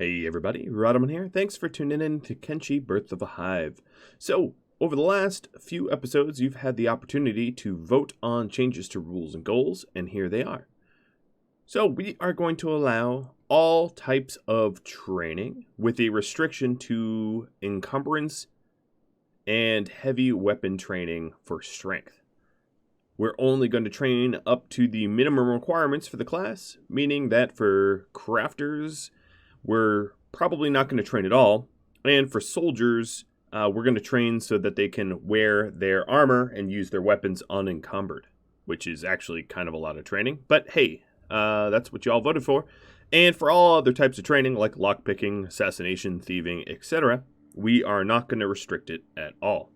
Hey everybody, Rodman here. Thanks for tuning in to Kenshi, Birth of a Hive. So, over the last few episodes, you've had the opportunity to vote on changes to rules and goals, and here they are. So, we are going to allow all types of training with a restriction to encumbrance and heavy weapon training for strength. We're only going to train up to the minimum requirements for the class, meaning that for crafters, we're probably not going to train at all. And for soldiers, we're going to train so that they can wear their armor and use their weapons unencumbered, which is actually kind of a lot of training. But hey, that's what you all voted for. And for all other types of training, like lockpicking, assassination, thieving, etc., we are not going to restrict it at all.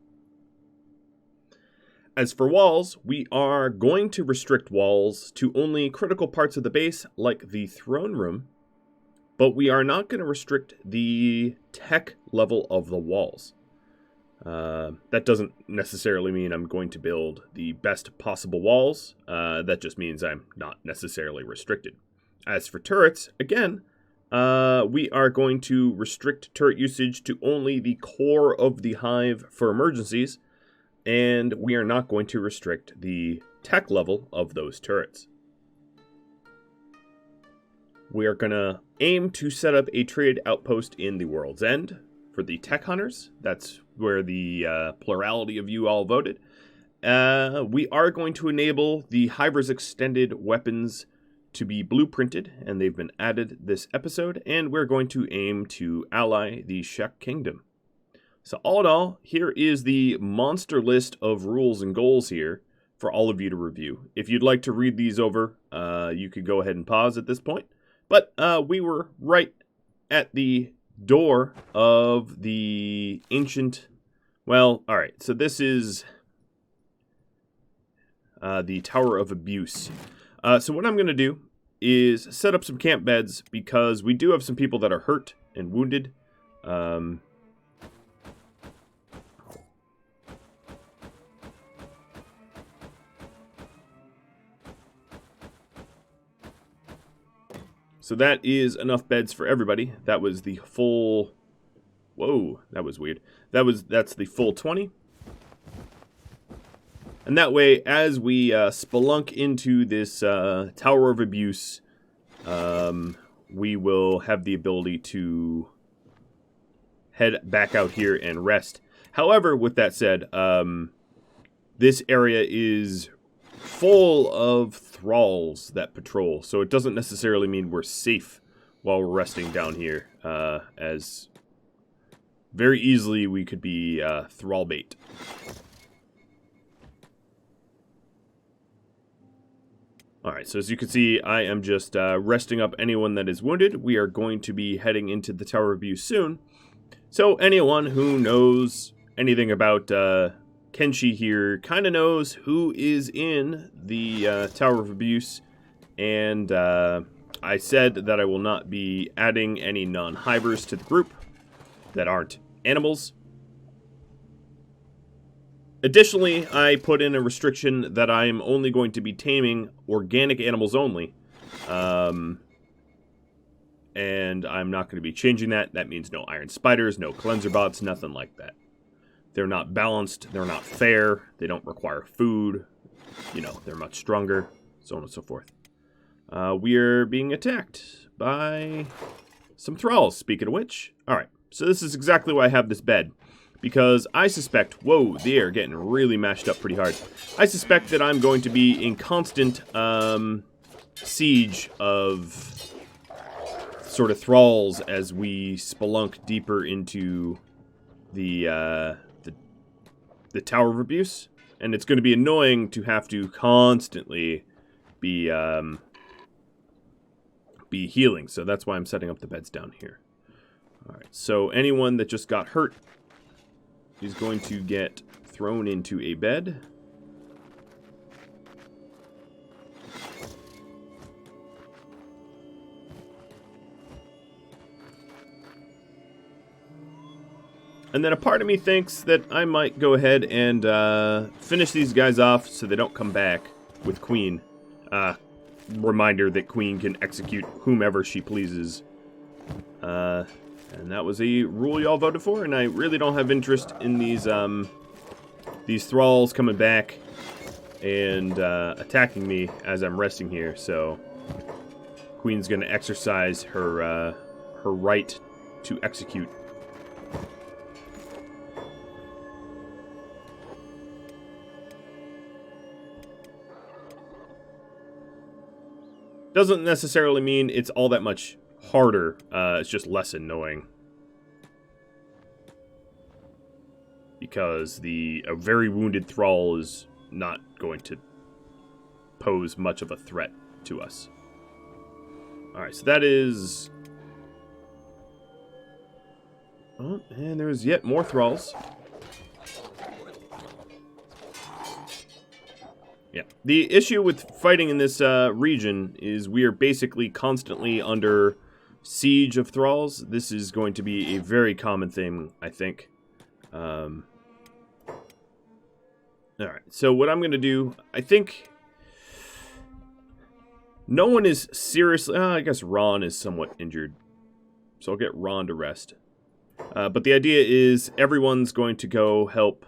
As for walls, we are going to restrict walls to only critical parts of the base, like the throne room, but we are not going to restrict the tech level of the walls. That doesn't necessarily mean I'm going to build the best possible walls. That just means I'm not necessarily restricted. As for turrets, again, we are going to restrict turret usage to only the core of the hive for emergencies, and we are not going to restrict the tech level of those turrets. We are going to aim to set up a trade outpost in the world's end for the tech hunters. That's where the plurality of you all voted. We are going to enable the hivers extended weapons to be blueprinted, and they've been added this episode, and we're going to aim to ally the Shek Kingdom. So all in all, here is the monster list of rules and goals here for all of you to review. If you'd like to read these over, you could go ahead and pause at this point. But we were right at the door of the ancient... Well, alright, so this is the Tower of Abuse. So what I'm going to do is set up some camp beds, because we do have some people that are hurt and wounded. So that is enough beds for everybody. That was the full... Whoa, that was weird. That's the full 20. And that way, as we spelunk into this Tower of Abuse, we will have the ability to head back out here and rest. However, with that said, this area is full of thralls that patrol, so it doesn't necessarily mean we're safe while we're resting down here, as very easily we could be thrall bait. Alright, so as you can see, I am just resting up anyone that is wounded. We are going to be heading into the Tower of Abuse soon, so anyone who knows anything about Kenshi here kind of knows who is in the Tower of Abuse, and I said that I will not be adding any non-hivers to the group that aren't animals. Additionally, I put in a restriction that I'm only going to be taming organic animals only, and I'm not going to be changing that. That means no iron spiders, no cleanser bots, nothing like that. They're not balanced, they're not fair, they don't require food, you know, they're much stronger, so on and so forth. We are being attacked by some thralls, speaking of which. Alright, so this is exactly why I have this bed, because I suspect, whoa, they are getting really mashed up pretty hard. I suspect that I'm going to be in constant siege of sort of thralls as we spelunk deeper into the Tower of Abuse, and it's going to be annoying to have to constantly be healing, so that's why I'm setting up the beds down here. Alright, so anyone that just got hurt is going to get thrown into a bed. And then a part of me thinks that I might go ahead and finish these guys off so they don't come back with Queen. Reminder that Queen can execute whomever she pleases And that was a rule y'all voted for, and I really don't have interest in these thralls coming back and attacking me as I'm resting here, so Queen's gonna exercise her right to execute. Doesn't necessarily mean it's all that much harder, it's just less annoying. Because a very wounded thrall is not going to pose much of a threat to us. Alright, so that is... Oh, and there's yet more thralls. Yeah, the issue with fighting in this region is we are basically constantly under siege of thralls. This is going to be a very common thing, I think. Alright, so what I'm going to do, I think... No one is seriously... I guess Ron is somewhat injured. So I'll get Ron to rest. But the idea is everyone's going to go help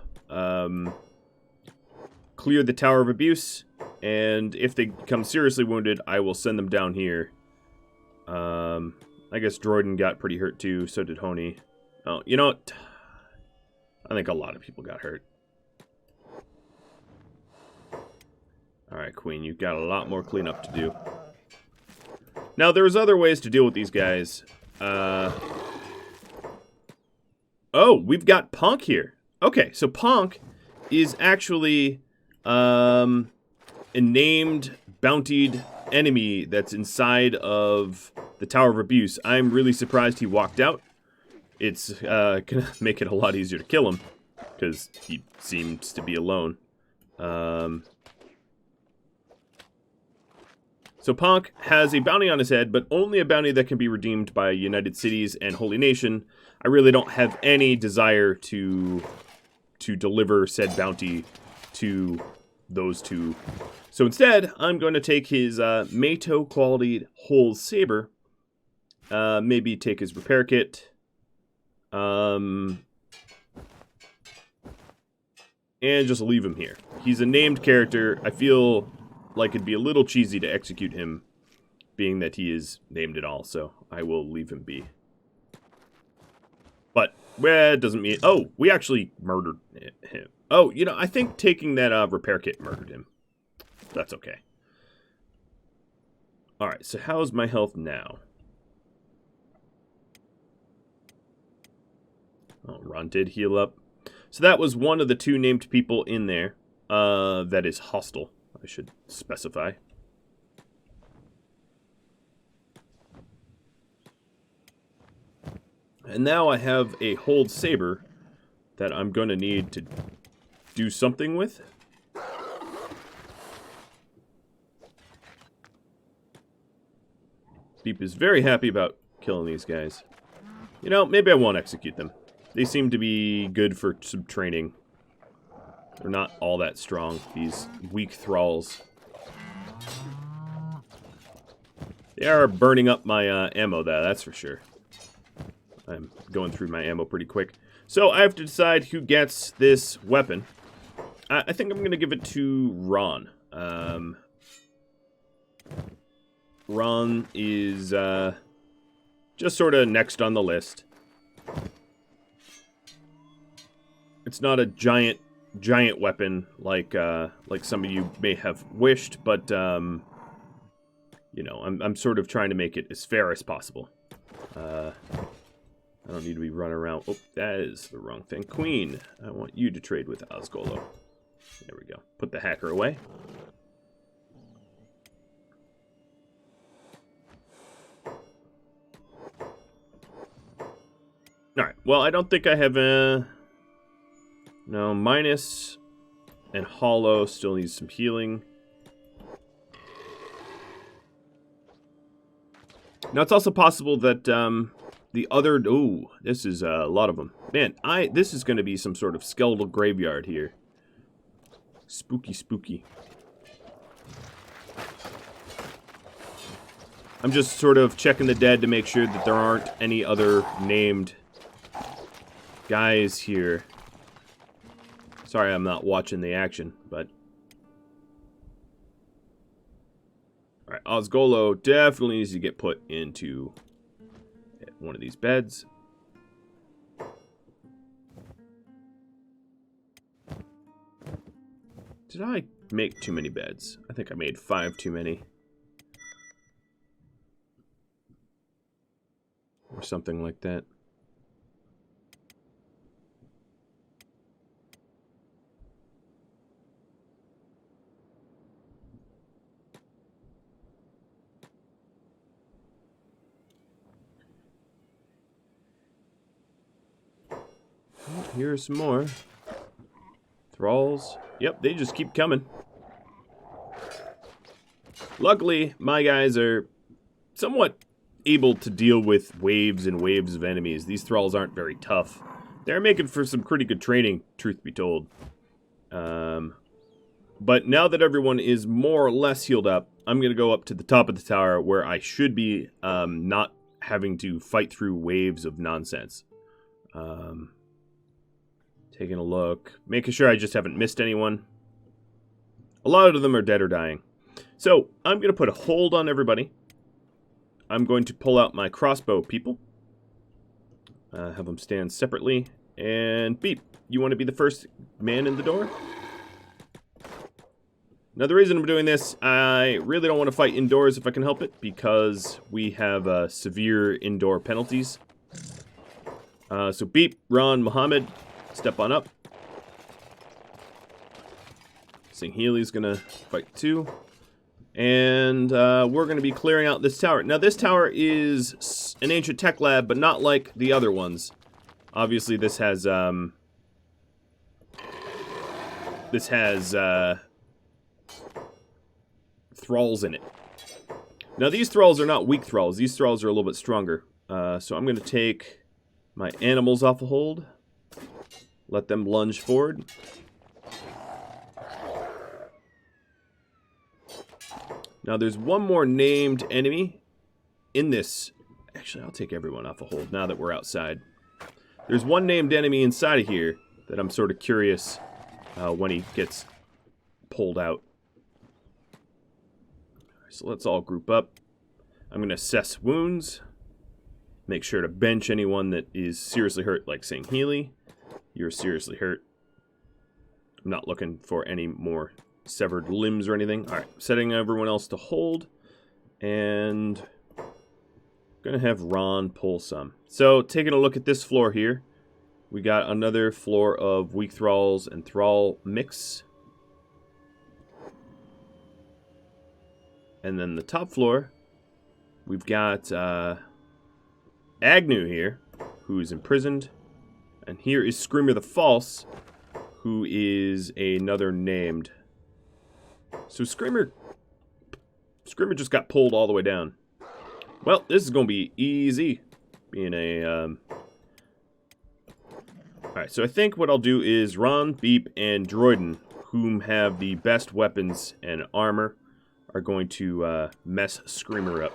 clear the Tower of Abuse. And if they become seriously wounded, I will send them down here. I guess Droiden got pretty hurt too. So did Honey. Oh, you know what? I think a lot of people got hurt. Alright, Queen, you've got a lot more cleanup to do. Now, there's other ways to deal with these guys. Oh, we've got Ponk here. Okay, so Ponk is actually a named, bountied enemy that's inside of the Tower of Abuse. I'm really surprised he walked out. It's gonna make it a lot easier to kill him, because he seems to be alone. So Ponk has a bounty on his head, but only a bounty that can be redeemed by United Cities and Holy Nation. I really don't have any desire to deliver said bounty to those two. So instead, I'm going to take his Mato quality whole saber, maybe take his repair kit, and just leave him here. He's a named character. I feel like it'd be a little cheesy to execute him, being that he is named at all, so I will leave him be. But, well, it doesn't mean... Oh, we actually murdered him. Oh, you know, I think taking that repair kit murdered him. That's okay. Alright, so how's my health now? Oh, Ron did heal up. So that was one of the two named people in there that is hostile, I should specify. And now I have a hold saber that I'm going to need to do something with. Beep is very happy about killing these guys. You know, maybe I won't execute them. They seem to be good for some training. They're not all that strong, these weak thralls. They are burning up my ammo, that's for sure. I'm going through my ammo pretty quick. So I have to decide who gets this weapon. I think I'm going to give it to Ron. Ron is just sort of next on the list. It's not a giant weapon like some of you may have wished, but you know, I'm sort of trying to make it as fair as possible. I don't need to be running around. Oh, that is the wrong thing. Queen, I want you to trade with Osgolo. There we go. Put the hacker away. Alright, well, I don't think I have a... No, Minus and Hollow still needs some healing. Now, it's also possible that the other... Ooh, this is a lot of them. Man, this is going to be some sort of skeletal graveyard here. Spooky, spooky. I'm just sort of checking the dead to make sure that there aren't any other named guys here. Sorry I'm not watching the action, but... Alright, Osgolo definitely needs to get put into one of these beds. Did I make too many beds? I think I made 5 too many. Or something like that. Oh, here's some more. Thralls. Yep, they just keep coming. Luckily, my guys are somewhat able to deal with waves and waves of enemies. These thralls aren't very tough. They're making for some pretty good training, truth be told. But now that everyone is more or less healed up, I'm going to go up to the top of the tower where I should be not having to fight through waves of nonsense. Taking a look, making sure I just haven't missed anyone. A lot of them are dead or dying. So, I'm going to put a hold on everybody. I'm going to pull out my crossbow people. Have them stand separately. And beep, you want to be the first man in the door? Now, the reason I'm doing this, I really don't want to fight indoors if I can help it, because we have severe indoor penalties. So beep, Ron, Muhammad, step on up. Sing Healy's going to fight too. And we're going to be clearing out this tower. Now, this tower is an ancient tech lab, but not like the other ones. Obviously, this has thralls in it. Now, these thralls are not weak thralls. These thralls are a little bit stronger. So I'm going to take my animals off a hold. Let them lunge forward. Now, there's one more named enemy in this. Actually, I'll take everyone off a hold now that we're outside. There's one named enemy inside of here that I'm sort of curious when he gets pulled out. So let's all group up. I'm going to assess wounds. Make sure to bench anyone that is seriously hurt, like saying Healy. You're seriously hurt. I'm not looking for any more severed limbs or anything. Alright, setting everyone else to hold. And gonna have Ron pull some. So, taking a look at this floor here. We got another floor of weak thralls and thrall mix. And then the top floor, we've got Agnu here, who's imprisoned. And here is Screamer the False, who is another named. So Screamer just got pulled all the way down. Well, this is going to be easy, being a... Alright, so I think what I'll do is Ron, Beep, and Droiden, whom have the best weapons and armor, are going to mess Screamer up.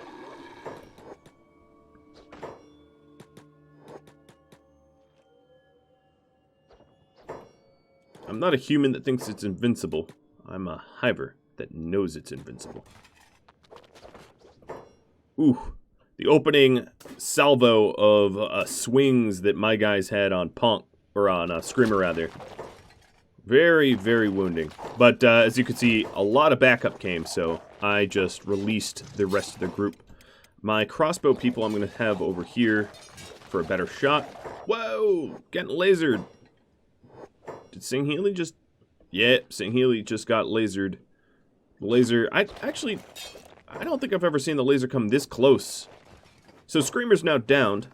I'm not a human that thinks it's invincible. I'm a hiver that knows it's invincible. Ooh, the opening salvo of swings that my guys had on Punk, or on Screamer rather. Very, very wounding. But as you can see, a lot of backup came, so I just released the rest of the group. My crossbow people I'm going to have over here for a better shot. Whoa, getting lasered. Did Sing Healy just... Yep, Sing Healy just got lasered. Laser... I don't think I've ever seen the laser come this close. So Screamer's now downed.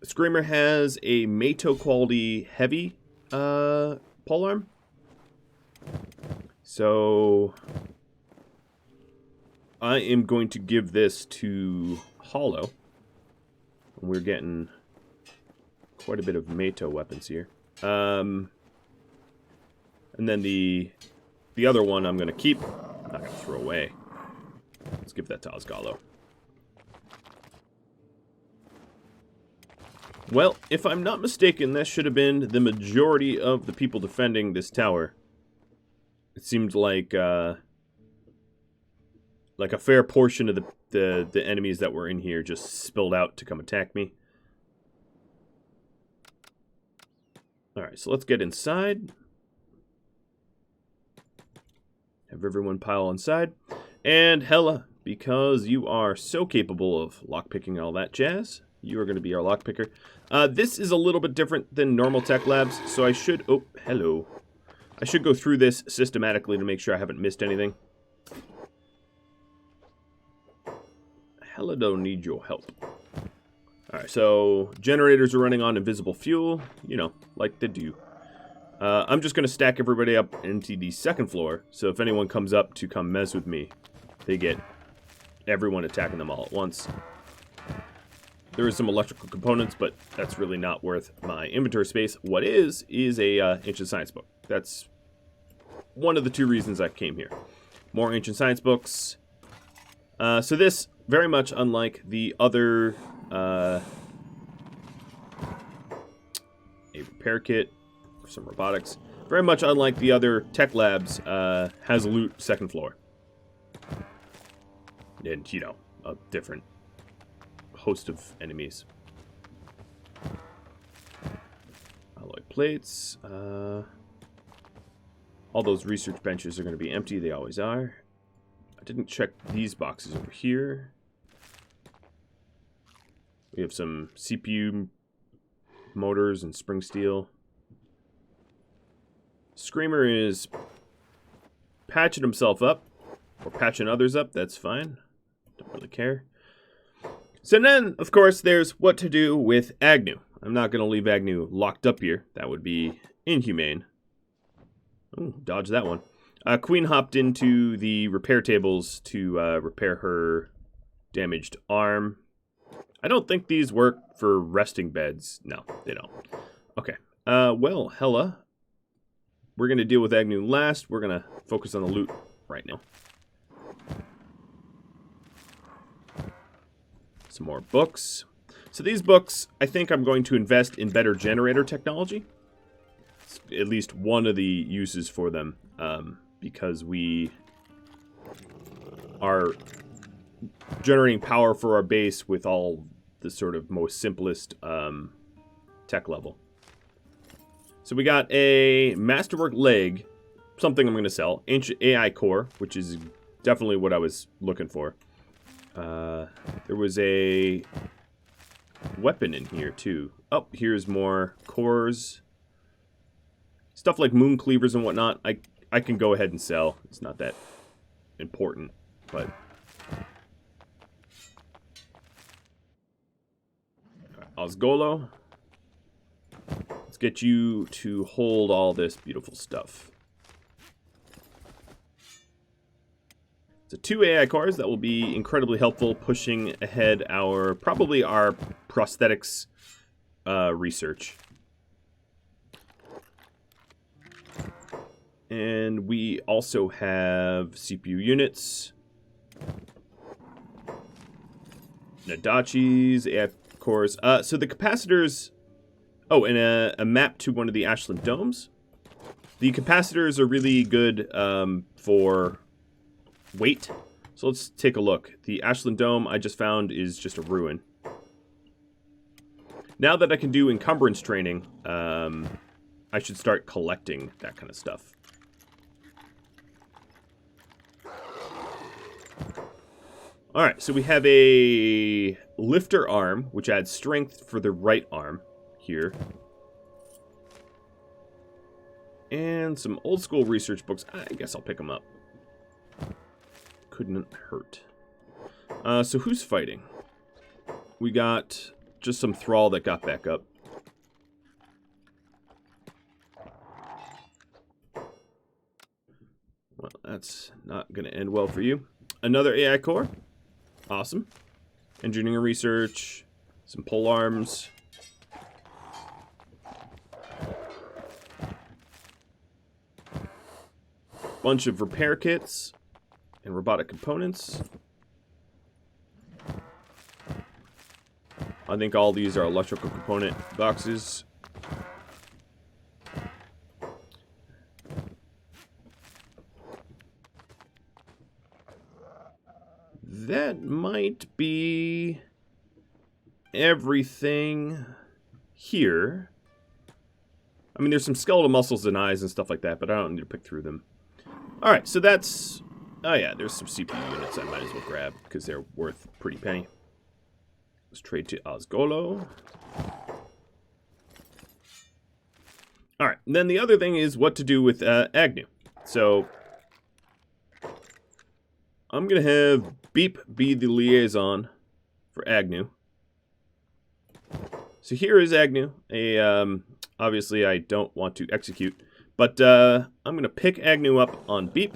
Screamer has a Mato quality heavy polearm. So I am going to give this to Hollow. We're getting quite a bit of Mato weapons here. And then the other one I'm going to keep. Not going to throw away. Let's give that to Osgalo. Well, if I'm not mistaken, that should have been the majority of the people defending this tower. It seemed like a fair portion of the enemies that were in here just spilled out to come attack me. Alright, so let's get inside. Have everyone pile inside. And Hella, because you are so capable of lockpicking all that jazz, you are going to be our lockpicker. This is a little bit different than normal tech labs, so I should... Oh, hello. I should go through this systematically to make sure I haven't missed anything. Hella don't need your help. Alright, so generators are running on invisible fuel, you know, like they do. I'm just going to stack everybody up into the second floor, so if anyone comes up to come mess with me, they get everyone attacking them all at once. There is some electrical components, but that's really not worth my inventory space. What is a ancient science book. That's one of the two reasons I came here. More ancient science books. So this, very much unlike the other... a repair kit, some robotics. Very much unlike the other tech labs, has loot second floor. And, you know, a different host of enemies. Alloy plates. All those research benches are going to be empty. They always are. I didn't check these boxes over here. We have some CPU motors and spring steel. Screamer is patching himself up, or patching others up. That's fine. Don't really care. So then, of course, there's what to do with Agnu. I'm not going to leave Agnu locked up here. That would be inhumane. Oh, dodge that one. Queen hopped into the repair tables to repair her damaged arm. I don't think these work for resting beds. No, they don't. Okay. Well, Hella, we're going to deal with Agnu last. We're going to focus on the loot right now. Some more books. So these books, I think I'm going to invest in better generator technology. It's at least one of the uses for them, because we are generating power for our base with all the sort of most simplest tech level. So we got a masterwork leg, something I'm going to sell. Ancient AI core, which is definitely what I was looking for. There was a weapon in here, too. Oh, here's more cores. Stuff like moon cleavers and whatnot, I can go ahead and sell. It's not that important, but... Osgolo. Let's get you to hold all this beautiful stuff. So 2 AI cores that will be incredibly helpful pushing ahead probably our prosthetics research. And we also have CPU units. Nadachis, AI cores. So the capacitors... Oh, and a map to one of the Ashland domes. The capacitors are really good for weight. So let's take a look. The Ashland dome I just found is just a ruin. Now that I can do encumbrance training, I should start collecting that kind of stuff. Alright, so we have a lifter arm, which adds strength for the right arm here. And some old school research books. I guess I'll pick them up. Couldn't hurt. So who's fighting? We got just some thrall that got back up. Well, that's not going to end well for you. Another AI core. Awesome. Engineering research. Some pole arms. Bunch of repair kits and robotic components. I think all these are electrical component boxes. That might be everything here. I mean, there's some skeletal muscles and eyes and stuff like that, but I don't need to pick through them. Alright, so that's... Oh yeah, there's some CPU units I might as well grab, because they're worth a pretty penny. Let's trade to Osgolo. Alright, then the other thing is what to do with Agnu. So, I'm going to have Beep be the liaison for Agnu. So here is Agnu. Obviously, I don't want to execute, but I'm going to pick Agnu up on Beep.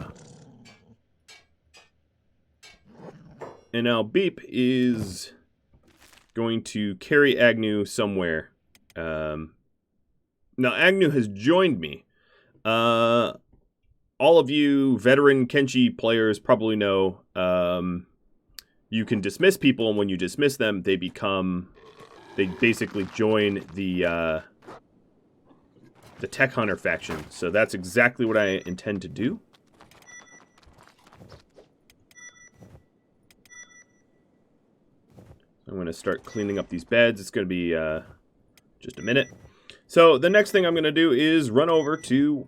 And now Beep is going to carry Agnu somewhere. Now Agnu has joined me. All of you veteran Kenshi players probably know you can dismiss people, and when you dismiss them, they basically join the Tech Hunter faction. So that's exactly what I intend to do. I'm going to start cleaning up these beds. It's going to be just a minute. So the next thing I'm going to do is run over to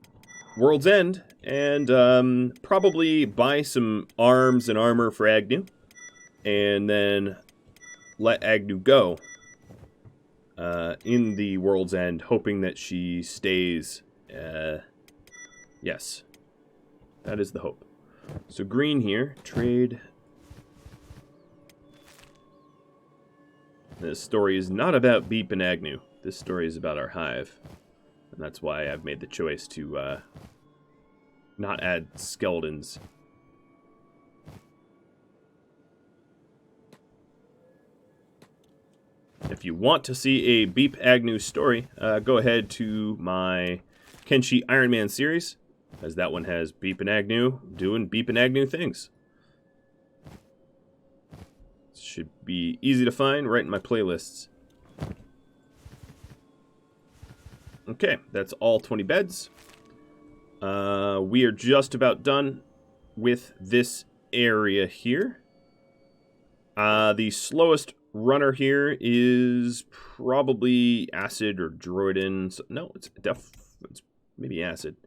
World's End and probably buy some arms and armor for Agnu. And then let Agnu go in the World's End, hoping that she stays. Yes, that is the hope. So green here, trade. This story is not about Beep and Agnu. This story is about our hive. And that's why I've made the choice to not add skeletons. If you want to see a Beep Agnu story, go ahead to my Kenshi Ironman series, as that one has Beep and Agnu doing Beep and Agnu things. Should be easy to find right in my playlists. Okay, that's all 20 beds. We are just about done with this area here. The slowest runner here is probably Acid or Droidin. No, it's maybe Acid.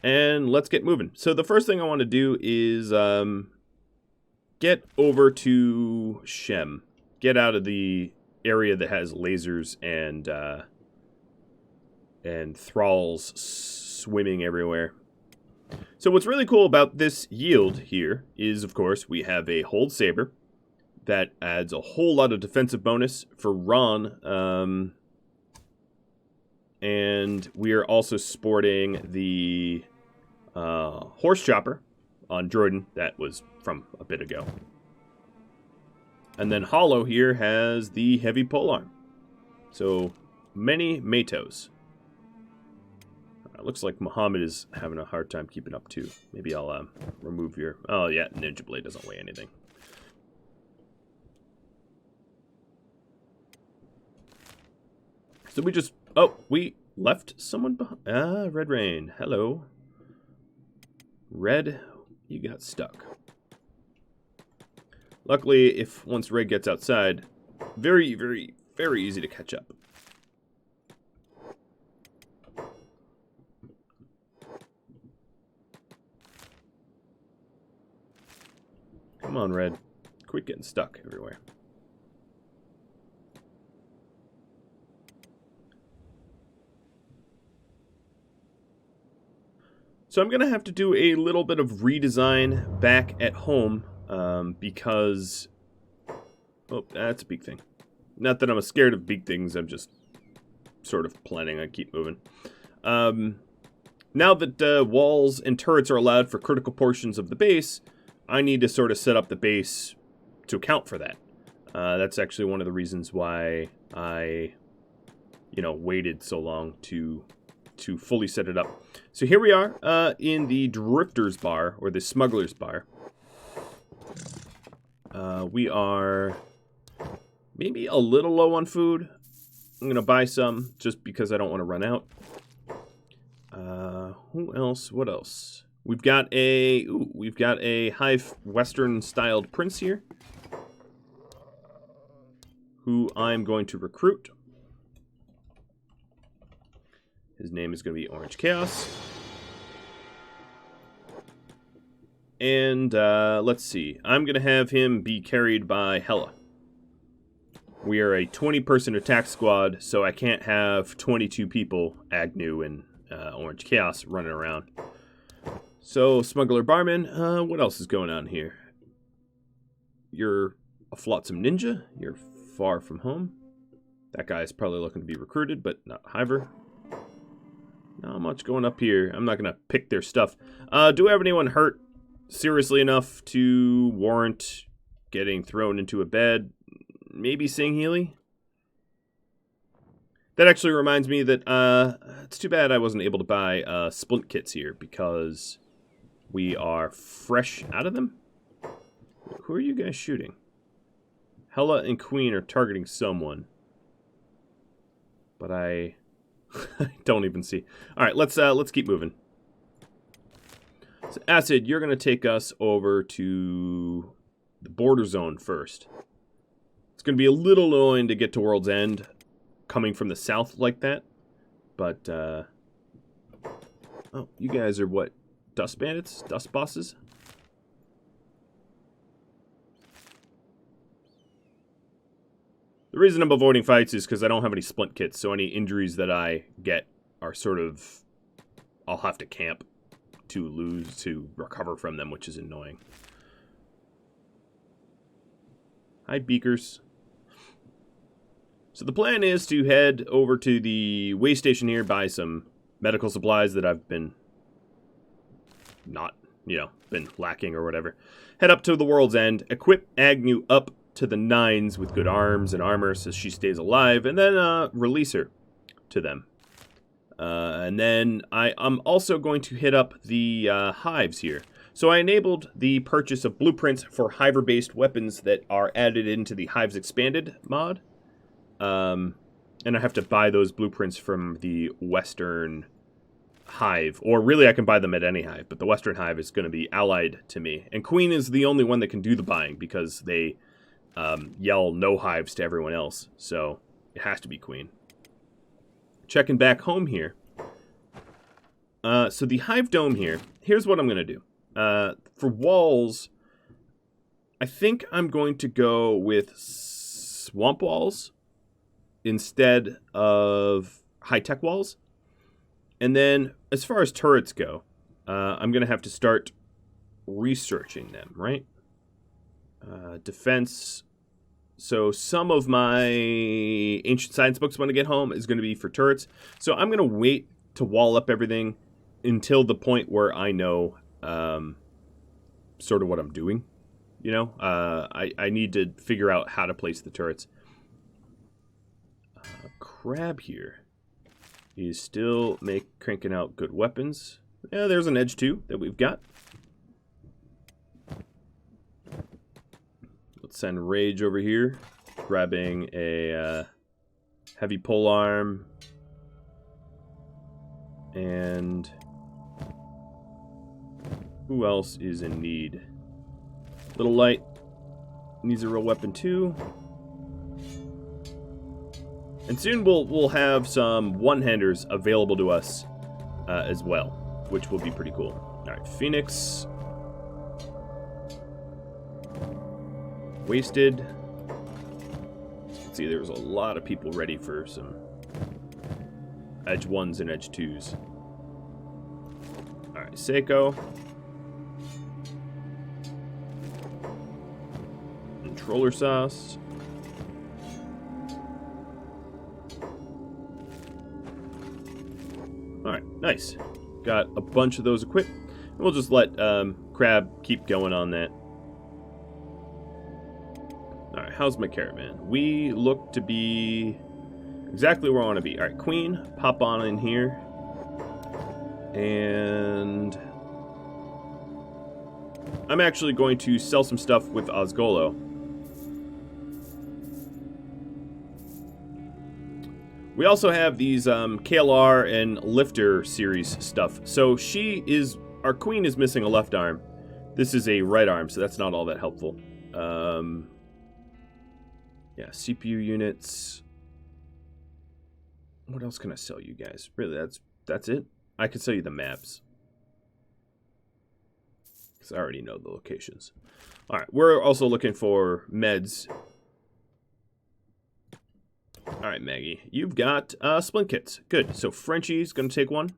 And let's get moving. So the first thing I want to do is get over to Shem. Get out of the area that has lasers and thralls swimming everywhere. So what's really cool about this yield here is, of course, we have a hold saber that adds a whole lot of defensive bonus for Ron. And we are also sporting the horse chopper on Jordan. That was from a bit ago. And then Hollow here has the heavy polearm. So many Matos. Looks like Muhammad is having a hard time keeping up too. Maybe I'll remove your... Oh yeah, Ninja Blade doesn't weigh anything. So we just... Oh, we left someone behind. Ah, Red Rain. Hello. Red, you got stuck. Luckily, if once Red gets outside, very, very, very easy to catch up. Come on, Red. Quit getting stuck everywhere. So I'm going to have to do a little bit of redesign back at home because... Oh, that's a big thing. Not that I'm scared of big things, I'm just sort of planning on keep moving. Now that walls and turrets are allowed for critical portions of the base, I need to sort of set up the base to account for that. That's actually one of the reasons why I, waited so long to fully set it up. So here we are in the Drifter's Bar, or the Smuggler's Bar. We are maybe a little low on food. I'm gonna buy some just because I don't want to run out. Who else? What else? We've got a Hive Western styled prince here, who I'm going to recruit. His name is going to be Orange Chaos. And let's see. I'm going to have him be carried by Hela. We are a 20-person attack squad, so I can't have 22 people, Agnu and Orange Chaos, running around. So, Smuggler Barman, what else is going on here? You're a Flotsam Ninja. You're far from home. That guy is probably looking to be recruited, but not Hiver. Not much going up here. I'm not going to pick their stuff. Do we have anyone hurt seriously enough to warrant getting thrown into a bed? Maybe Sing Healy? That actually reminds me that it's too bad I wasn't able to buy splint kits here because we are fresh out of them. Who are you guys shooting? Hela and Queen are targeting someone. But I don't even see. All right, let's keep moving. So Acid, you're going to take us over to the border zone first. It's going to be a little annoying to get to World's End coming from the south like that. But, oh, you guys are what? Dust bandits? Dust bosses? The reason I'm avoiding fights is because I don't have any splint kits, so any injuries that I get are sort of... I'll have to camp to recover from them, which is annoying. Hi, Beakers. So the plan is to head over to the way station here, buy some medical supplies that I've been been lacking or whatever. Head up to the World's End, equip Agnu up to the 9s with good arms and armor so she stays alive, and then release her to them. And then I'm also going to hit up the hives here. So I enabled the purchase of blueprints for hiver-based weapons that are added into the Hives Expanded mod. And I have to buy those blueprints from the Western Hive. Or really, I can buy them at any hive, but the Western Hive is going to be allied to me. And Queen is the only one that can do the buying because they yell no hives to everyone else. So it has to be Queen. Checking back home here. So the Hive Dome here, here's what I'm going to do. For walls, I think I'm going to go with swamp walls instead of high-tech walls. And then, as far as turrets go, I'm going to have to start researching them, right? Defense. So some of my ancient science books when I get home is going to be for turrets. So I'm going to wait to wall up everything until the point where I know sort of what I'm doing. You know, I need to figure out how to place the turrets. Crab here is still cranking out good weapons. Yeah, there's an edge 2 that we've got. Let's send Rage over here, grabbing a heavy polearm and who else is in need? Little Light needs a real weapon too. And soon we'll have some one-handers available to us as well, which will be pretty cool. All right, Phoenix. Wasted. Let's see, there's a lot of people ready for some edge 1s and edge 2s. All right, Seiko. Controller Sauce. Alright, nice. Got a bunch of those equipped. And we'll just let Crab keep going on that. Alright, how's my caravan? We look to be exactly where I want to be. Alright, Queen, pop on in here. And I'm actually going to sell some stuff with Osgolo. We also have these KLR and Lifter series stuff. So our queen is missing a left arm. This is a right arm, so that's not all that helpful. Yeah, CPU units. What else can I sell you guys? Really, that's it? I can sell you the maps. Because I already know the locations. Alright, we're also looking for meds. Alright, Maggie. You've got splint kits. Good. So Frenchie's going to take one.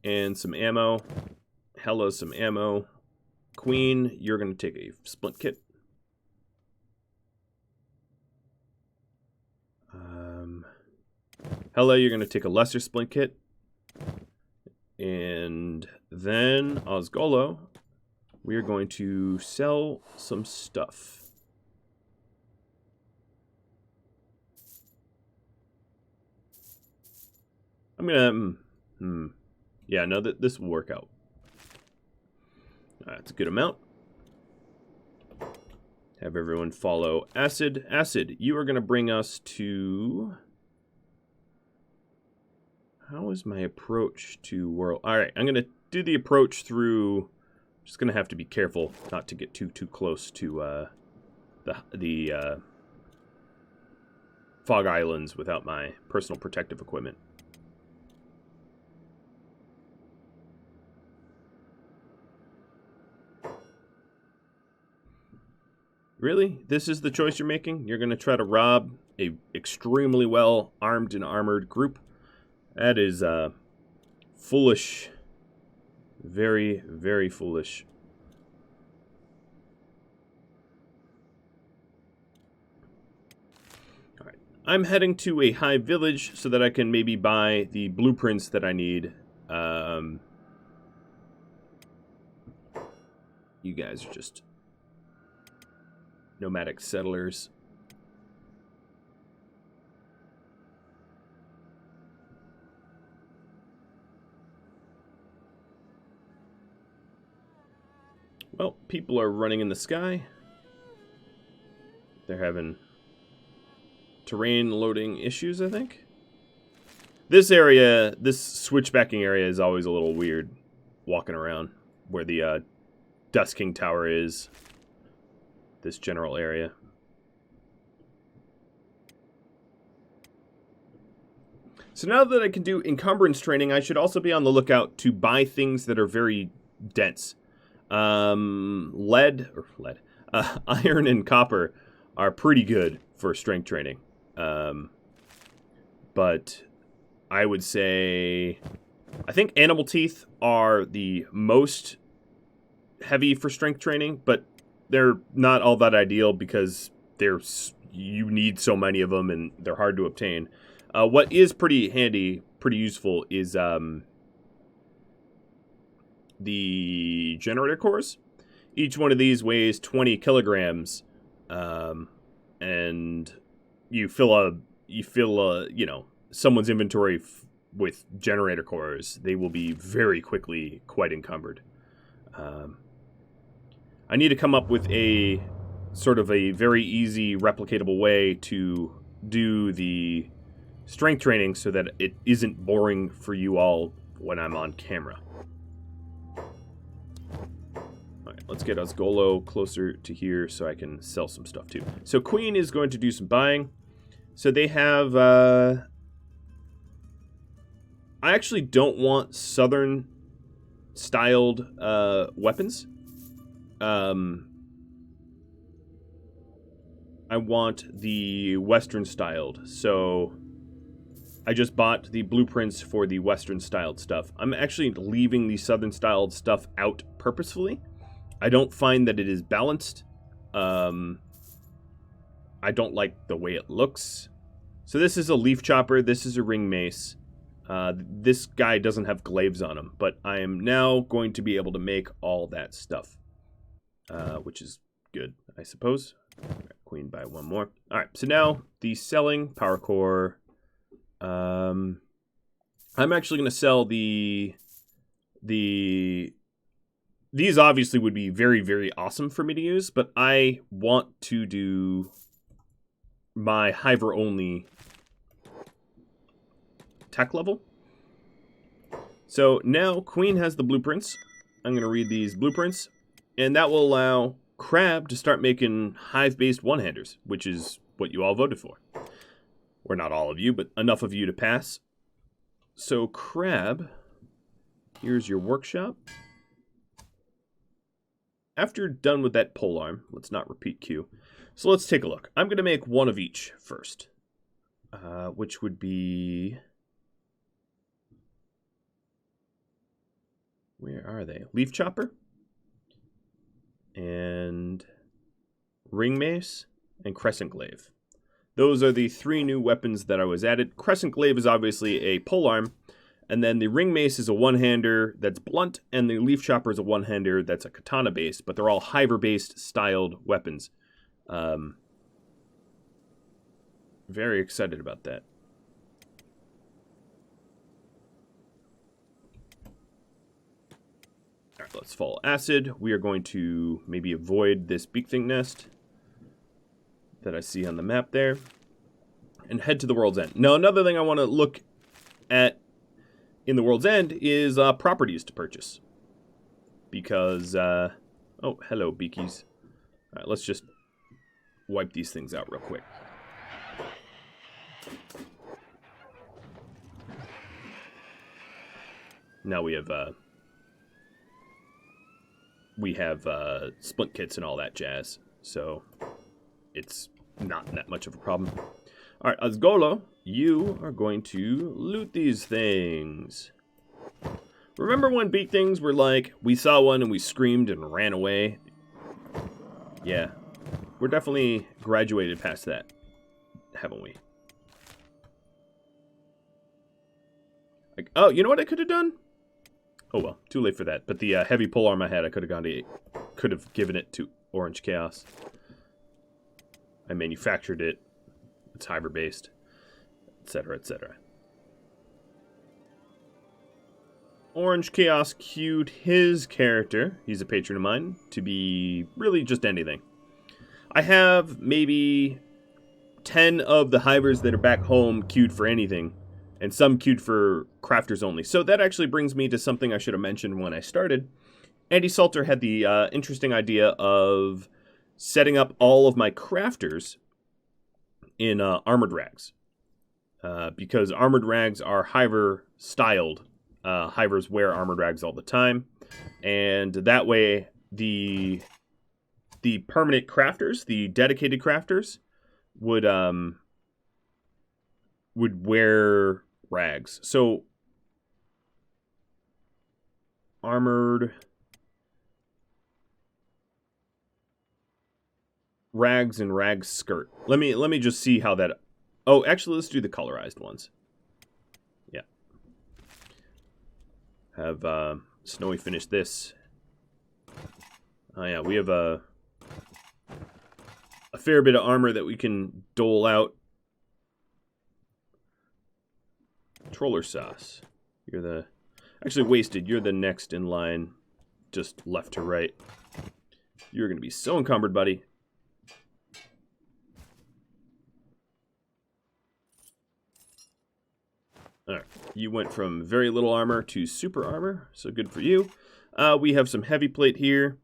And some ammo. Hella some ammo. Queen, you're going to take a splint kit. Hella, you're going to take a lesser splint kit. And then Osgolo, we are going to sell some stuff. I'm going to... Yeah, no, this will work out. That's a good amount. Have everyone follow Acid. Acid, you are going to bring us to... How is my approach to world? All right, I'm going to do the approach through... Just going to have to be careful not to get too close to the Fog Islands without my personal protective equipment. Really? This is the choice you're making? You're going to try to rob a extremely well armed and armored group? That is foolish. Very, very foolish. All right. I'm heading to a Hive village so that I can maybe buy the blueprints that I need. You guys are just nomadic settlers. Well, people are running in the sky. They're having terrain loading issues, I think. This area, this switchbacking area is always a little weird walking around where the Dust King Tower is. This general area. So now that I can do encumbrance training, I should also be on the lookout to buy things that are very dense. Iron and copper are pretty good for strength training. But I would say, I think animal teeth are the most heavy for strength training, but they're not all that ideal because you need so many of them and they're hard to obtain. What is pretty handy, pretty useful is the generator cores. Each one of these weighs 20 kilograms, and you fill someone's inventory with generator cores. They will be very quickly quite encumbered. I need to come up with a sort of a very easy replicatable way to do the strength training so that it isn't boring for you all when I'm on camera. Alright, let's get Osgolo closer to here so I can sell some stuff too. So Queen is going to do some buying. So they have... I actually don't want southern styled weapons. I want the western styled. So I just bought the blueprints for the western styled stuff. I'm actually leaving the southern styled stuff out purposefully. I don't find that it is balanced. I don't like the way it looks. So this is a leaf chopper. This is a ring mace. This guy doesn't have glaives on him, but I am now going to be able to make all that stuff, which is good, I suppose. Queen buy one more. All right, so now the selling power core. I'm actually going to sell these obviously would be very, very awesome for me to use, but I want to do my hiver only tech level. So now Queen has the blueprints. I'm going to read these blueprints, and that will allow Crab to start making hive-based one-handers, which is what you all voted for. Or not all of you, but enough of you to pass. So Crab, here's your workshop. After done with that polearm, let's not repeat Q. So let's take a look. I'm going to make one of each first, which would be... Where are they? Leaf chopper and ring mace and crescent glaive. Those are the 3 new weapons that I was added. Crescent glaive is obviously a polearm, and then the ring mace is a one-hander that's blunt, and the leaf chopper is a one-hander that's a katana-based, but they're all hiver-based styled weapons. Very excited about that. All right, let's follow acid. We are going to maybe avoid this beak thing nest that I see on the map there, and head to the World's End. Now, another thing I want to look at in the World's End is properties to purchase. Because, oh, hello, beakies. All right, let's just wipe these things out real quick. Now we have splint kits and all that jazz, so it's not that much of a problem. All right, Azgolo, you are going to loot these things. Remember when beak things were like, we saw one and we screamed and ran away? Yeah, we're definitely graduated past that, haven't we? Like, oh, you know what I could have done? Oh well, too late for that. But the heavy polearm I had, I could have given it to Orange Chaos. I manufactured it. It's hiver based, etc., etc. Orange Chaos queued his character, he's a patron of mine, to be really just anything. I have maybe 10 of the hivers that are back home queued for anything, and some queued for crafters only. So that actually brings me to something I should have mentioned when I started. Andy Salter had the interesting idea of setting up all of my crafters in armored rags. Because armored rags are hiver styled. Hivers wear armored rags all the time. And that way, the permanent crafters, the dedicated crafters, would wear rags. So armored rags and rags skirt. Let me just see how that. Oh, actually, let's do the colorized ones. Yeah. Have Snowy finish this. Oh yeah, we have a fair bit of armor that we can dole out. Troller sauce. You're the... Actually, Wasted, you're the next in line. Just left to right. You're going to be so encumbered, buddy. Alright, you went from very little armor to super armor, so good for you. We have some heavy plate here.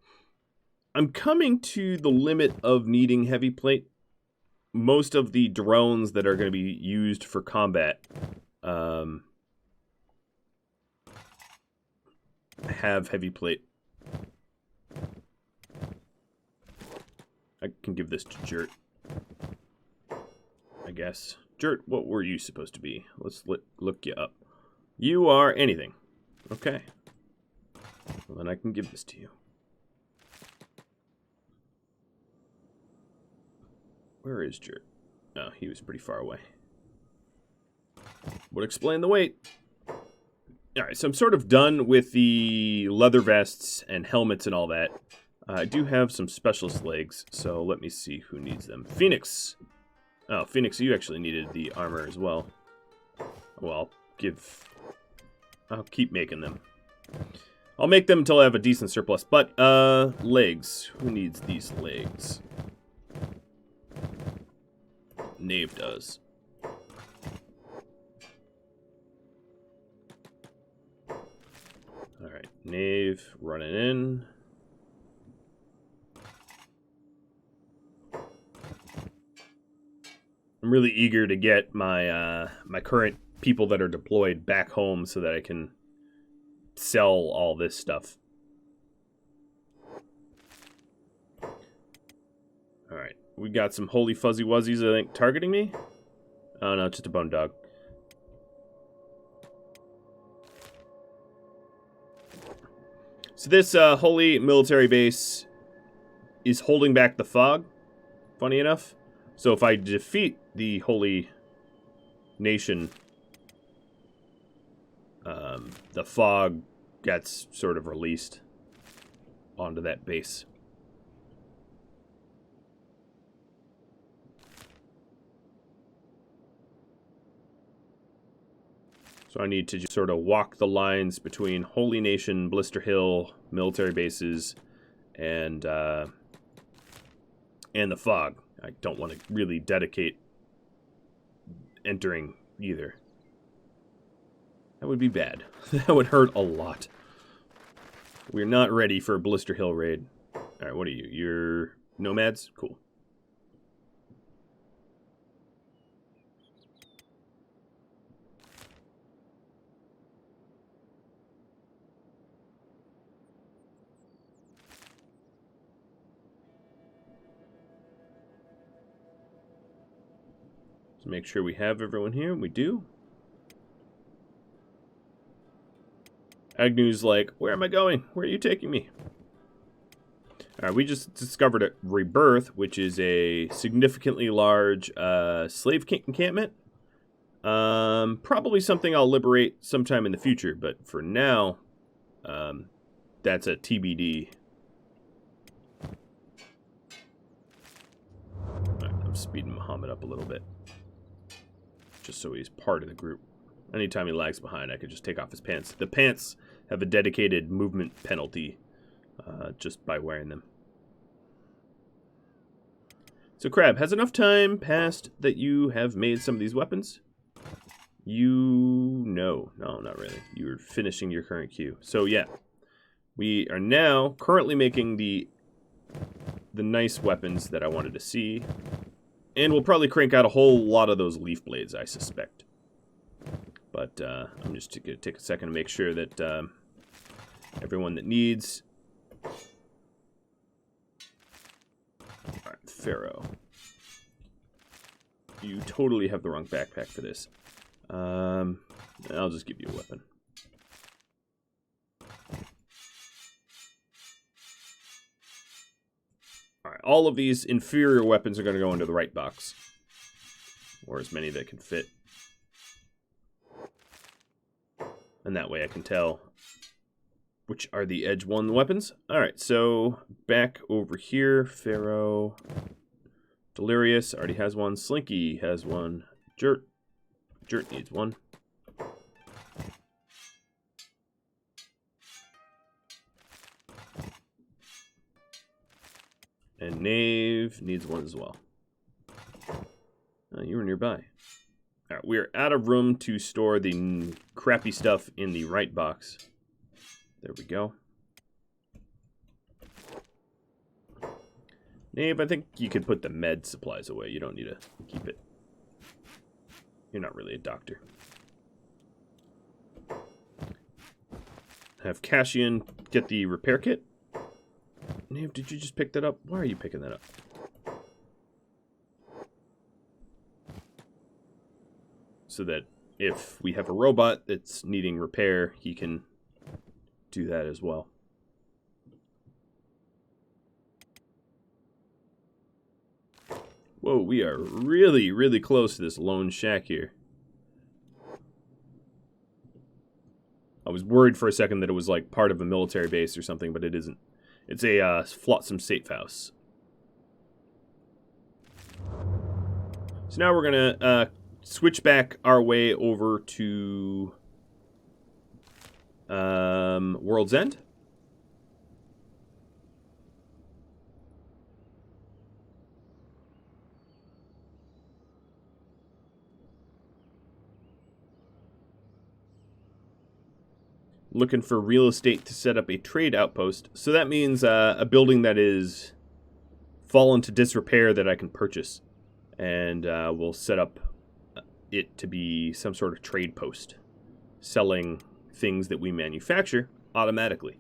I'm coming to the limit of needing heavy plate. Most of the drones that are going to be used for combat have heavy plate. I can give this to Jert, I guess. Jert, what were you supposed to be? Let's look you up. You are anything. Okay. Well, then I can give this to you. Where is Jert? Oh, he was pretty far away. Would explain the wait. Alright, so I'm sort of done with the leather vests and helmets and all that. I do have some specialist legs, so let me see who needs them. Phoenix! Oh, Phoenix, you actually needed the armor as well. Well, I'll keep making them. I'll make them until I have a decent surplus. But, legs. Who needs these legs? Knave does. Knave running in. I'm really eager to get my my current people that are deployed back home so that I can sell all this stuff. Alright, we got some holy fuzzy wuzzies, I think, targeting me. Oh no, just a bone dog. So this holy military base is holding back the fog, funny enough. So if I defeat the holy nation, the fog gets sort of released onto that base. So I need to just sort of walk the lines between Holy Nation, Blister Hill, military bases, and the fog. I don't want to really dedicate entering either. That would be bad. That would hurt a lot. We're not ready for a Blister Hill raid. Alright, what are you? You're nomads? Cool. Let's make sure we have everyone here. We do. Agnu's like, where am I going? Where are you taking me? Alright, we just discovered a Rebirth, which is a significantly large slave encampment. Probably something I'll liberate sometime in the future, but for now, that's a TBD. Right, I'm speeding Muhammad up a little bit, just so he's part of the group. Anytime he lags behind, I could just take off his pants. The pants have a dedicated movement penalty just by wearing them. So, Crab, has enough time passed that you have made some of these weapons? No, not really. You're finishing your current queue. So, yeah. We are now currently making the nice weapons that I wanted to see. And we'll probably crank out a whole lot of those leaf blades, I suspect. But I'm just going to take a second to make sure that everyone that needs... Alright, Pharaoh. You totally have the wrong backpack for this. I'll just give you a weapon. Alright, all of these inferior weapons are going to go into the right box. Or as many that can fit. And that way I can tell which are the edge 1 weapons. Alright, so back over here, Pharaoh, Delirious already has one, Slinky has one, Jert needs one. And Knave needs one as well. You were nearby. Alright, we are out of room to store the crappy stuff in the right box. There we go. Knave, I think you could put the med supplies away. You don't need to keep it. You're not really a doctor. Have Cassian get the repair kit. Knave, did you just pick that up? Why are you picking that up? So that if we have a robot that's needing repair, he can do that as well. Whoa, we are really, really close to this lone shack here. I was worried for a second that it was like part of a military base or something, but it isn't. It's a flotsam safe house. So now we're gonna switch back our way over to World's End. looking for real estate to set up a trade outpost. So that means a building that is fallen to disrepair that I can purchase. And we'll set up it to be some sort of trade post, selling things that we manufacture automatically.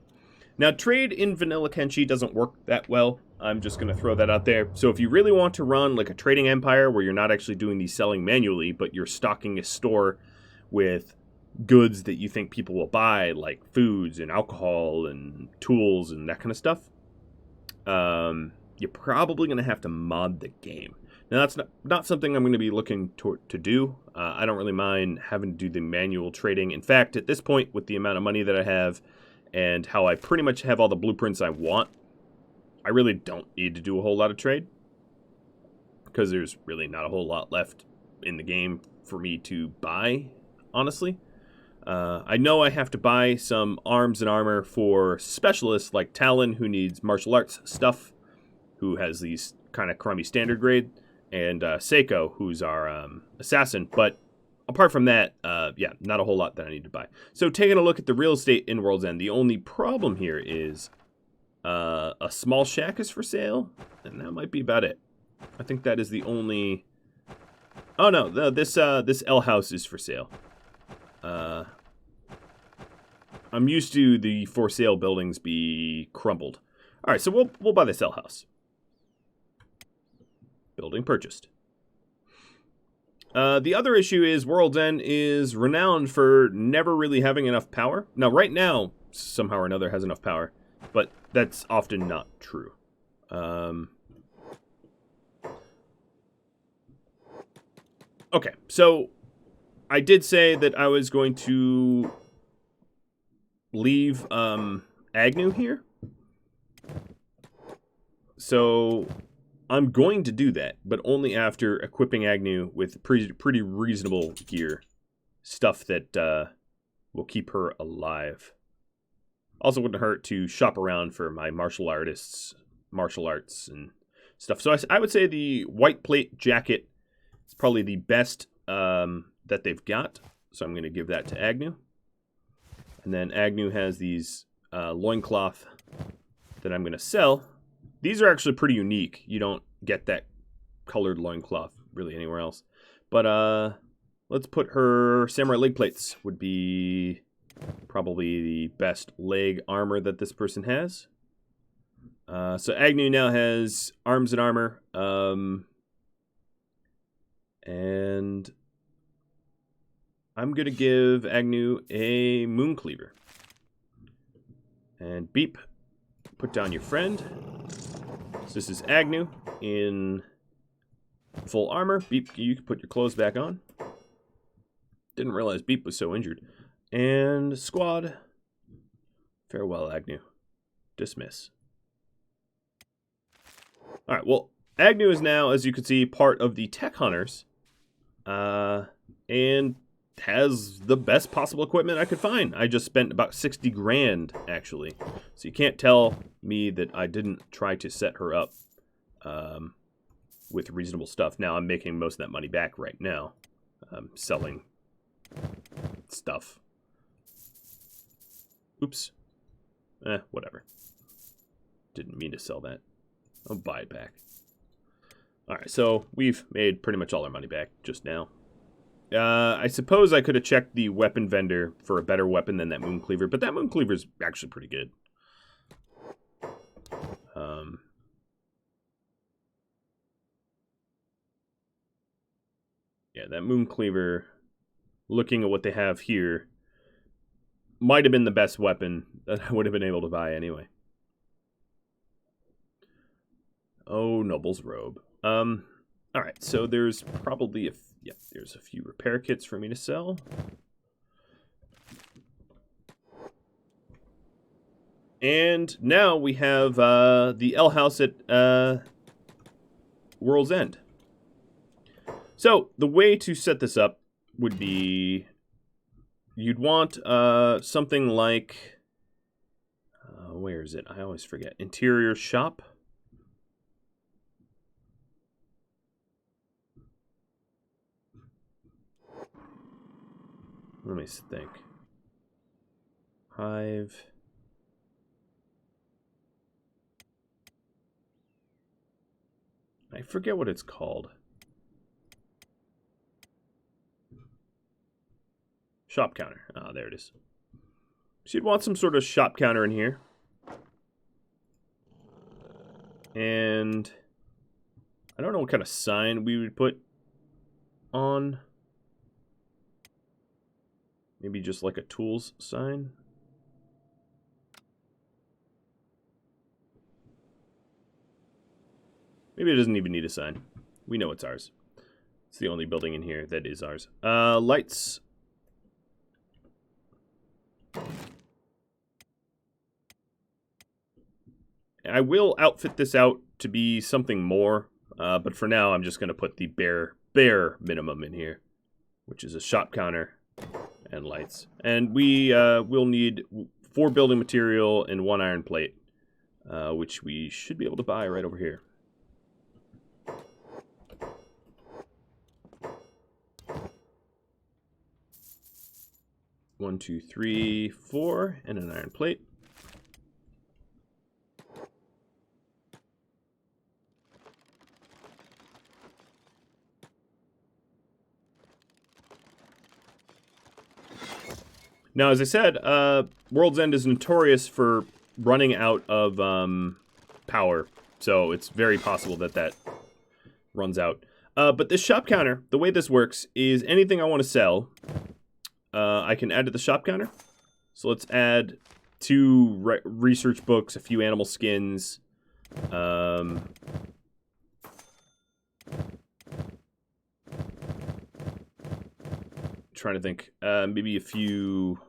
Now, trade in vanilla Kenshi doesn't work that well. I'm just going to throw that out there. So if you really want to run like a trading empire where you're not actually doing the selling manually, but you're stocking a store with goods that you think people will buy, like foods and alcohol and tools and that kind of stuff, you're probably going to have to mod the game. Now, that's not something I'm going to be looking to do. I don't really mind having to do the manual trading. In fact, at this point, with the amount of money that I have and how I pretty much have all the blueprints I want, I really don't need to do a whole lot of trade, because there's really not a whole lot left in the game for me to buy, honestly. I know I have to buy some arms and armor for specialists like Talon, who needs martial arts stuff, who has these kind of crummy standard grade, and Seiko, who's our assassin. But apart from that, yeah, not a whole lot that I need to buy. So taking a look at the real estate in World's End, the only problem here is a small shack is for sale, and that might be about it. I think that is the only... Oh no, this L house is for sale. I'm used to the for sale buildings be crumbled. All right, so we'll buy this L house. Building purchased. The other issue is World's End is renowned for never really having enough power. Now, right now, somehow or another has enough power, but that's often not true. Okay, so I did say that I was going to leave Agnu here. So I'm going to do that, but only after equipping Agnu with pretty reasonable gear. Stuff that will keep her alive. Also wouldn't hurt to shop around for my martial arts and stuff. So I would say the white plate jacket is probably the best that they've got. So I'm going to give that to Agnu. And then Agnu has these loincloth that I'm going to sell. These are actually pretty unique. You don't get that colored loincloth really anywhere else. But let's put her samurai leg plates would be probably the best leg armor that this person has. So Agnu now has arms and armor. And I'm going to give Agnu a moon cleaver. And beep, put down your friend. So this is Agnu in full armor. Beep, you can put your clothes back on. Didn't realize Beep was so injured. And squad, farewell, Agnu. Dismiss. All right, well, Agnu is now, as you can see, part of the Tech Hunters. And has the best possible equipment I could find. I just spent about 60 grand, actually. So you can't tell me that I didn't try to set her up with reasonable stuff. Now I'm making most of that money back right now. Selling stuff. Oops. Whatever. Didn't mean to sell that. I'll buy it back. Alright, so we've made pretty much all our money back just now. I suppose I could have checked the weapon vendor for a better weapon than that moon cleaver, but that moon cleaver is actually pretty good. Yeah, that moon cleaver, looking at what they have here, might have been the best weapon that I would have been able to buy anyway. Oh, Noble's robe. Alright, so there's probably there's a few repair kits for me to sell. And now we have the L house at World's End. So the way to set this up would be you'd want something like where is it? I always forget. Interior shop. Let me think. Hive. I forget what it's called. Shop counter. Ah, there it is. So you'd want some sort of shop counter in here. And I don't know what kind of sign we would put on. Maybe just like a tools sign. Maybe it doesn't even need a sign. We know it's ours. It's the only building in here that is ours. Lights. I will outfit this out to be something more, but for now I'm just going to put the bare minimum in here, which is a shop counter and lights. And we will need 4 building material and 1 iron plate, which we should be able to buy right over here. One, two, three, 4, and an iron plate. Now, as I said, World's End is notorious for running out of power, so it's very possible that that runs out. But this shop counter, the way this works is anything I want to sell, I can add to the shop counter. So let's add 2 research books, a few animal skins, trying to think, maybe a few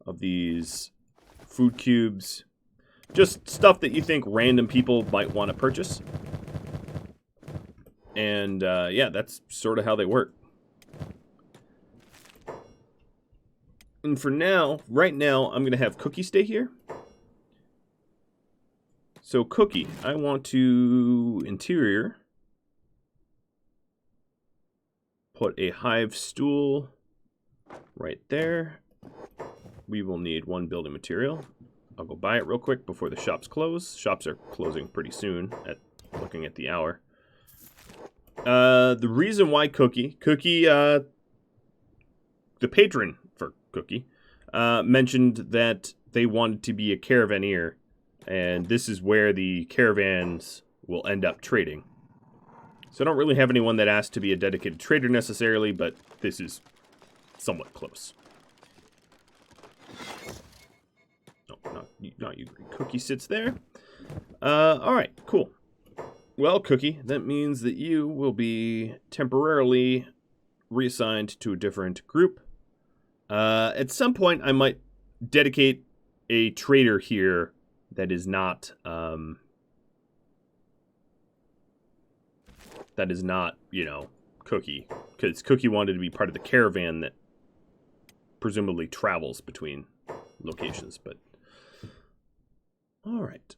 of these food cubes, just stuff that you think random people might want to purchase. And yeah, that's sort of how they work. And for now, right now, I'm going to have Cookie stay here. So Cookie, I want to interior put a hive stool right there. We will need 1 building material. I'll go buy it real quick before the shops close. Shops are closing pretty soon, looking at the hour. The reason why Cookie, the patron for Cookie, mentioned that they wanted to be a caravaneer, and this is where the caravans will end up trading. So I don't really have anyone that asked to be a dedicated trader necessarily, but this is somewhat close. No, not you. Cookie sits there. All right, cool. Well, Cookie, that means that you will be temporarily reassigned to a different group. At some point, I might dedicate a trader here that is not, you know, Cookie. Because Cookie wanted to be part of the caravan that presumably travels between locations, but... Alright.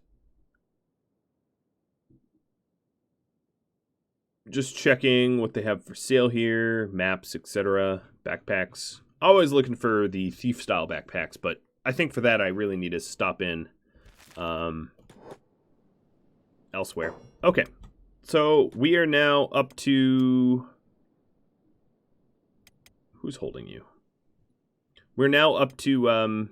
Just checking what they have for sale here. Maps, etc. Backpacks. Always looking for the thief-style backpacks, but I think for that I really need to stop in elsewhere. Okay. So we are now up to... Who's holding you? We're now up to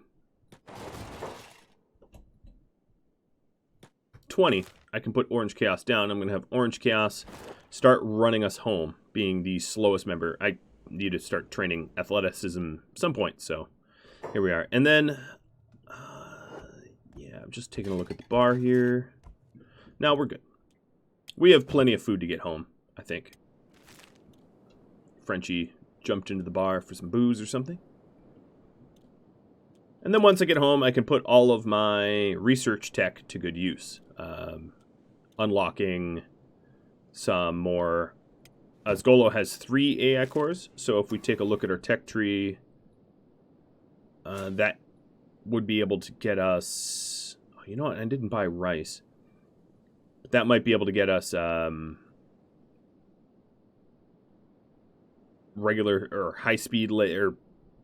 20. I can put Orange Chaos down. I'm going to have Orange Chaos start running us home, being the slowest member. I need to start training athleticism at some point, so here we are. And then, yeah, I'm just taking a look at the bar here. Now we're good. We have plenty of food to get home, I think. Frenchie jumped into the bar for some booze or something. And then once I get home, I can put all of my research tech to good use. Unlocking some more... Asgolo has 3 AI cores, so if we take a look at our tech tree, that would be able to get us... Oh, you know what? I didn't buy rice. But that might be able to get us regular or high-speed... or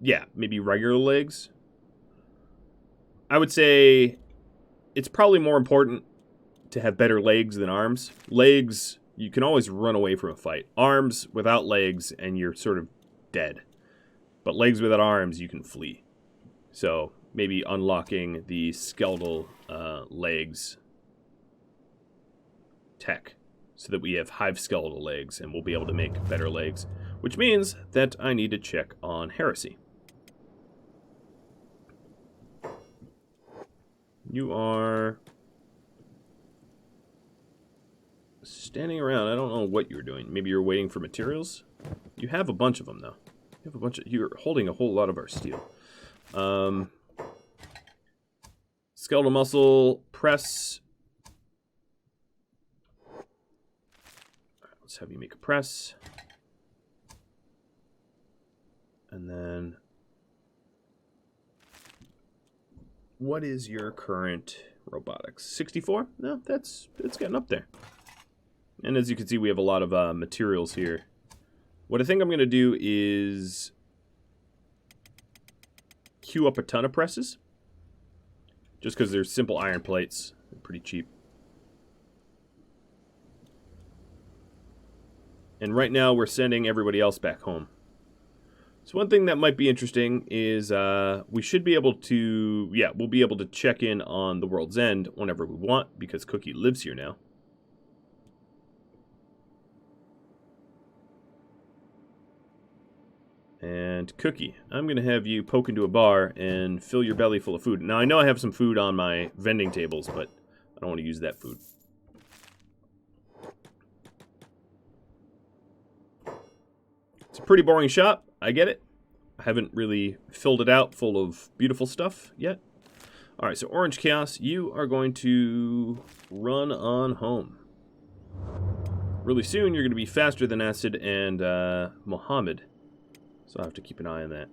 yeah, maybe regular legs. I would say it's probably more important to have better legs than arms. Legs, you can always run away from a fight. Arms without legs, and you're sort of dead. But legs without arms, you can flee. So maybe unlocking the skeletal legs tech so that we have hive skeletal legs, and we'll be able to make better legs. Which means that I need to check on heresy. You are standing around. I don't know what you're doing. Maybe you're waiting for materials? You have a bunch of them, though. You have a bunch of... You're holding a whole lot of our steel. Skeletal muscle, press. Let's have you make a press. And then... What is your current robotics? 64? No, it's getting up there. And as you can see, we have a lot of materials here. What I think I'm going to do is queue up a ton of presses. Just because they're simple iron plates. They're pretty cheap. And right now we're sending everybody else back home. So one thing that might be interesting is we should be able to... Yeah, we'll be able to check in on the world's end whenever we want, because Cookie lives here now. And Cookie, I'm going to have you poke into a bar and fill your belly full of food. Now, I know I have some food on my vending tables, but I don't want to use that food. It's a pretty boring shop. I get it. I haven't really filled it out full of beautiful stuff yet. All right, so Orange Chaos, you are going to run on home. Really soon, you're going to be faster than Acid and Mohammed. So I'll have to keep an eye on that.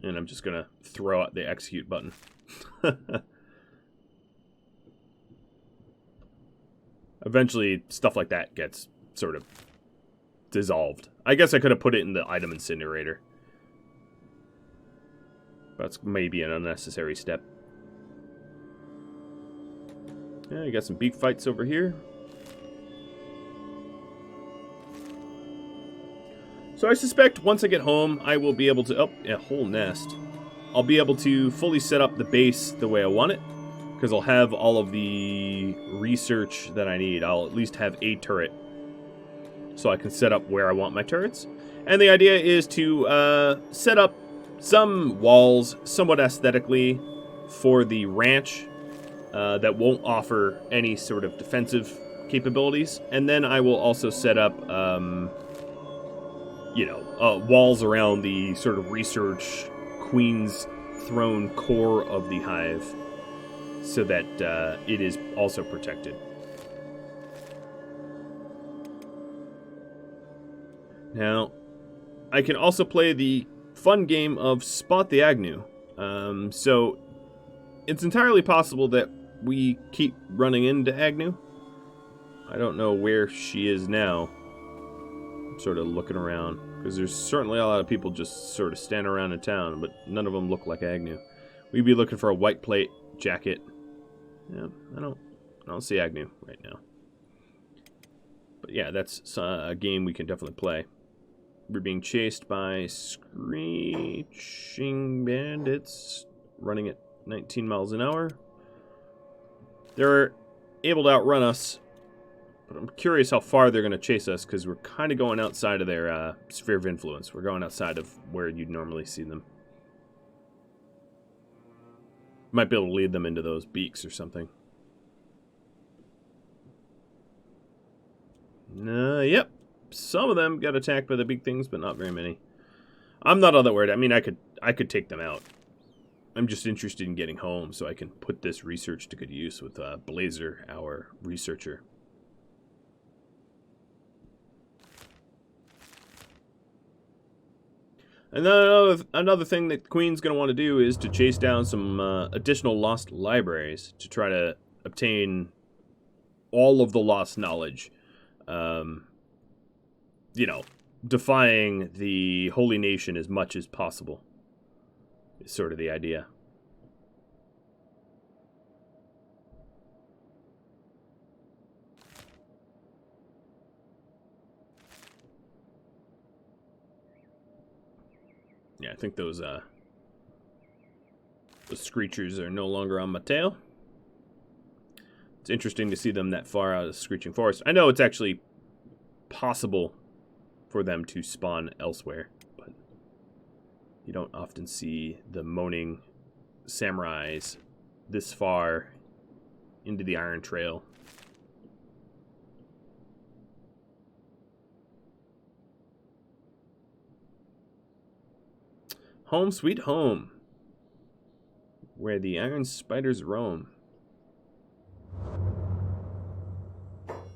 And I'm just going to throw out the execute button. Eventually, stuff like that gets sort of dissolved. I guess I could have put it in the item incinerator. That's maybe an unnecessary step. Yeah, you got some beak fights over here. So I suspect once I get home, I will be able to... Oh, a whole nest. I'll be able to fully set up the base the way I want it, because I'll have all of the research that I need. I'll at least have a turret, so I can set up where I want my turrets. And the idea is to set up some walls, somewhat aesthetically, for the ranch, that won't offer any sort of defensive capabilities. And then I will also set up, walls around the sort of research Queen's Throne core of the hive, so that it is also protected. Now, I can also play the fun game of Spot the Agnu. So, it's entirely possible that we keep running into Agnu. I don't know where she is now. I'm sort of looking around, because there's certainly a lot of people just sort of standing around in town, but none of them look like Agnu. We'd be looking for a white plate jacket. Yeah, I don't see Agnu right now. But yeah, that's a game we can definitely play. We're being chased by screeching bandits running at 19 miles an hour. They're able to outrun us, but I'm curious how far they're going to chase us, because we're kind of going outside of their sphere of influence. We're going outside of where you'd normally see them. Might be able to lead them into those beaks or something. Yep. Some of them got attacked by the big things, but not very many. I'm not all that worried. I mean, I could take them out. I'm just interested in getting home so I can put this research to good use with Blazer, our researcher. And then another thing that Queen's going to want to do is to chase down some additional lost libraries to try to obtain all of the lost knowledge. defying the Holy Nation as much as possible is sort of the idea. Yeah, I think those screechers are no longer on my tail. It's interesting to see them that far out of the screeching forest. I know it's actually possible for them to spawn elsewhere, but you don't often see the moaning samurais this far into the Iron Trail. Home sweet home, where the iron spiders roam.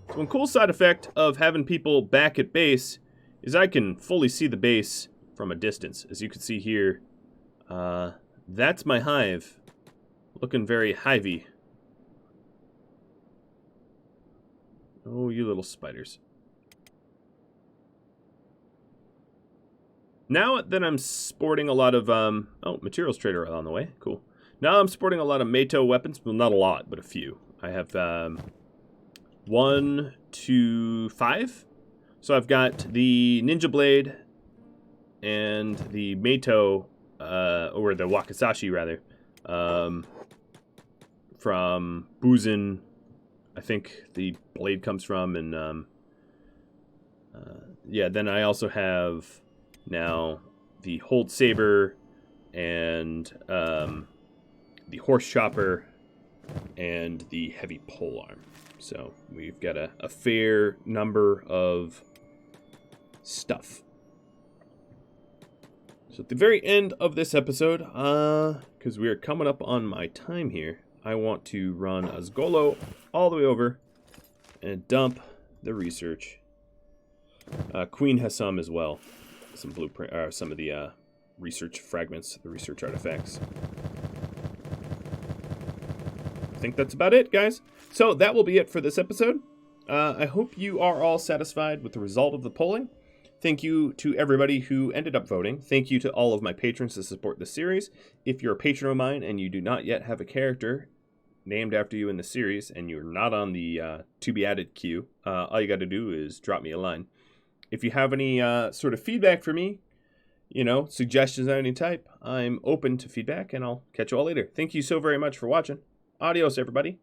So one cool side effect of having people back at base is I can fully see the base from a distance. As you can see here, that's my hive, looking very hivey. Oh, you little spiders. Now that I'm sporting a lot of, oh, materials trader on the way, cool. Now I'm sporting a lot of Meito weapons, well, not a lot, but a few. I have 1, 2, 5. So I've got the Ninja Blade and the Meito, or the Wakizashi rather, from Buzen, I think the blade comes from, and yeah, then I also have now the Hold Saber and the Horse Chopper and the Heavy Polearm. So we've got a fair number of stuff. So at the very end of this episode, because we are coming up on my time here, I want to run Asgolo all the way over and dump the research. Queen has some as well. Some blueprint, or some of the research fragments, the research artifacts. I think that's about it, guys. So that will be it for this episode. I hope you are all satisfied with the result of the polling. Thank you to everybody who ended up voting. Thank you to all of my patrons to support this series. If you're a patron of mine and you do not yet have a character named after you in the series and you're not on the to be added queue, all you got to do is drop me a line. If you have any sort of feedback for me, you know, suggestions of any type, I'm open to feedback, and I'll catch you all later. Thank you so very much for watching. Adios, everybody.